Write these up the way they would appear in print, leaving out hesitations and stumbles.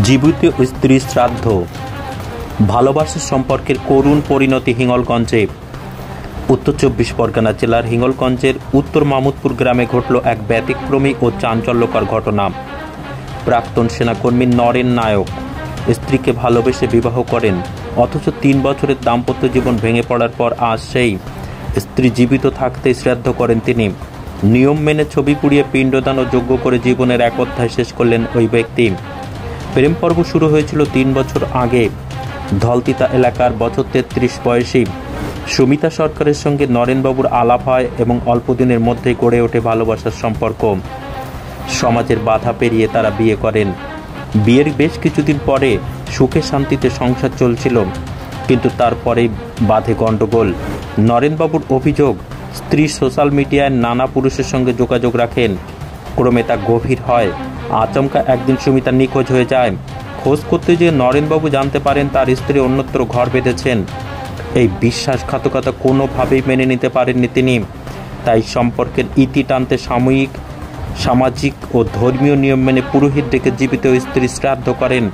জীবিত স্ত্রী শ্রাদ্ধ, ভালোবাসার সম্পর্কের করুণ পরিণতি হিঙ্গলগঞ্জে। উত্তর ২৪ পরগনা জেলার হিঙ্গলগঞ্জের উত্তর মামুদপুর গ্রামে ঘটল এক ব্যতিক্রমী ও চাঞ্চল্যকর ঘটনা। প্রাক্তন সেনাকর্মী নরেন নায়ক স্ত্রীকে ভালোবেসে বিবাহ করেন, অথচ ৩ বছরের দাম্পত্য জীবন ভেঙে পড়ার পর আজ সেই স্ত্রী জীবিত থাকতেই শ্রাদ্ধ করেন তিনি। নিয়ম মেনে ছবি পুড়িয়ে পিণ্ডদান ও যজ্ঞ করে জীবনের এক অধ্যায় শেষ করলেন ওই ব্যক্তি। প্রেম পর্ব শুরু হয়েছিল ৩ বছর আগে। ধলতিতা এলাকার বছর ৩৩ বয়সী সুমিতা সরকারের সঙ্গে নরেনবাবুর আলাপ হয় এবং অল্প দিনের মধ্যেই গড়ে ওঠে ভালোবাসার সম্পর্ক। সমাজের বাধা পেরিয়ে তারা বিয়ে করেন। বিয়ের বেশ কিছুদিন পরে সুখে শান্তিতে সংসার চলছিল, কিন্তু তারপরেই বাধে গণ্ডগোল। নরেনবাবুর অভিযোগ, স্ত্রী সোশ্যাল মিডিয়ায় নানা পুরুষের সঙ্গে যোগাযোগ রাখেন। ক্রমে তা গভীর হয়। আচমকা একদিন সুমিতা নিখোঁজ হয়ে যায়। খোঁজ করতে গিয়ে নরেনবাবু জানতে পারেন তার স্ত্রী অন্যত্র ঘর বেঁধেছেন। এই বিশ্বাসঘাতকতা কোনোভাবেই মেনে নিতে পারেননি তিনি। তাই সম্পর্কের ইতি টানতে সামাজিক ও ধর্মীয় নিয়ম মেনে পুরোহিত ডেকে জীবিত স্ত্রী শ্রাদ্ধ করেন।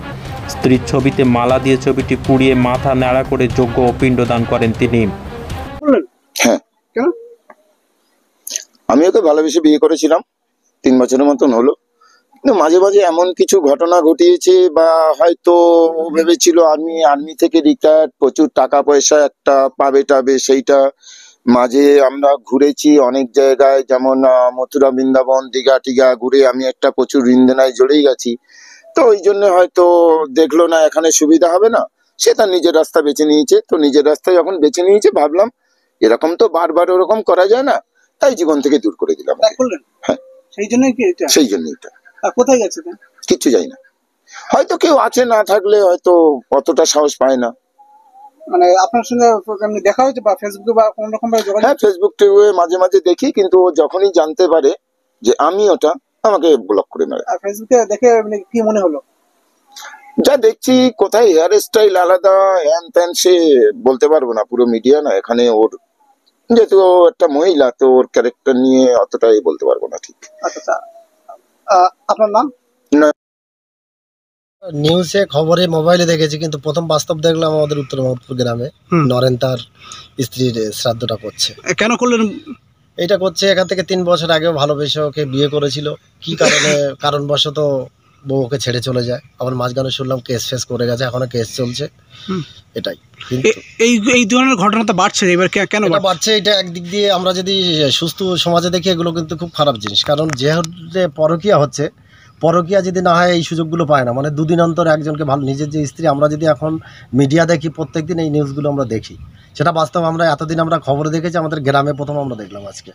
স্ত্রীর ছবিতে মালা দিয়ে ছবিটি পুড়িয়ে মাথা ন্যাড়া করে যজ্ঞ ও পিণ্ডদান করেন তিনি। হ্যাঁ, আমি ওকে ভালোবেসে বিয়ে করেছিলাম, ৩ বছরের মতন হলো। কিন্তু মাঝে মাঝে এমন কিছু ঘটনা ঘটিয়েছে, বা হয়তো ও ভেবেছিল আমি আর্মি থেকে রিটায়ার্ড, প্রচুর টাকা পয়সা একটা পাবে, সেইটা মাঝে আমরা ঘুরেছি অনেক জায়গায়, যেমন মথুরা, বৃন্দাবন, দীঘা টিঘা ঘুরে আমি একটা প্রচুর ঋণদেনায় জড়িয়ে গেছি। তো ওই জন্য হয়তো দেখলো না এখানে সুবিধা হবে না, সে তার নিজের রাস্তা বেছে নিয়েছে। তো নিজের রাস্তা যখন বেছে নিয়েছে, ভাবলাম এরকম তো বারবার ওরকম করা যায় না, তাই জীবন থেকে দূর করে দিলাম। হ্যাঁ, সেই জন্যই এটা। কোথায় গেছে? কিচ্ছু যাই না, হয়তো কেউ আছে, না থাকলে হয়তো অতটা সাহস পায় না। মানে আপনার সঙ্গে দেখা হয়েছে বা ফেসবুকে বা কোন রকম ভাবে যোগাযোগ? হ্যাঁ, ফেসবুকে মাঝে মাঝে দেখি, কিন্তু ও যখনই জানতে পারে যে আমি ওটা, আমাকে ব্লক করে মারে। আর ফেসবুকে দেখে কি মনে হলো? যা দেখছি, কোথায় হেয়ার স্টাইল আলাদা, হ্যান ত্যান, সে বলতে পারবো না, পুরো মিডিয়া না এখানে। ওর যেহেতু ও একটা মহিলা, তো ওর ক্যারেক্টার নিয়ে অতটাই বলতে পারবো না ঠিক। আচ্ছা, আপনার নাম? না, নিউজে খবরে মোবাইলে দেখেছি, কিন্তু প্রথম বাস্তব দেখলাম আমাদের উত্তর মামুদপুর গ্রামে। নরেন তার স্ত্রীর শ্রাদ্ধটা করছে। কেন করলেন এটা? করছে এখান থেকে 3 বছর আগেও ভালোবেসে ওকে বিয়ে করেছিল। কি কারণে? কারণবশত বউ ওকে ছেড়ে চলে যায়। আবার মাঝখানে শুনলাম কেস ফেস করে গেছে, এখনো কেস চলছে। এটাই। এই ধরনের ঘটনা তো বাড়ছে, এবার কেন বাড়ছে? এটা একদিক দিয়ে আমরা যদি সুস্থ সমাজে দেখি, এগুলো কিন্তু খুব খারাপ জিনিস। কারণ যেহেতু পরকীয়া হচ্ছে, পরকীয়া যদি না হয় এই সুযোগগুলো পায় না। মানে 2 দিন অন্তর একজনকে ভালো, নিজের যে স্ত্রী, আমরা যদি এখন মিডিয়া দেখি, প্রত্যেকদিন এই নিউজগুলো আমরা দেখি, সেটা বাস্তব আমরা এতদিন আমরা খবরে দেখেছি, আমাদের গ্রামে প্রথম আমরা দেখলাম আজকে।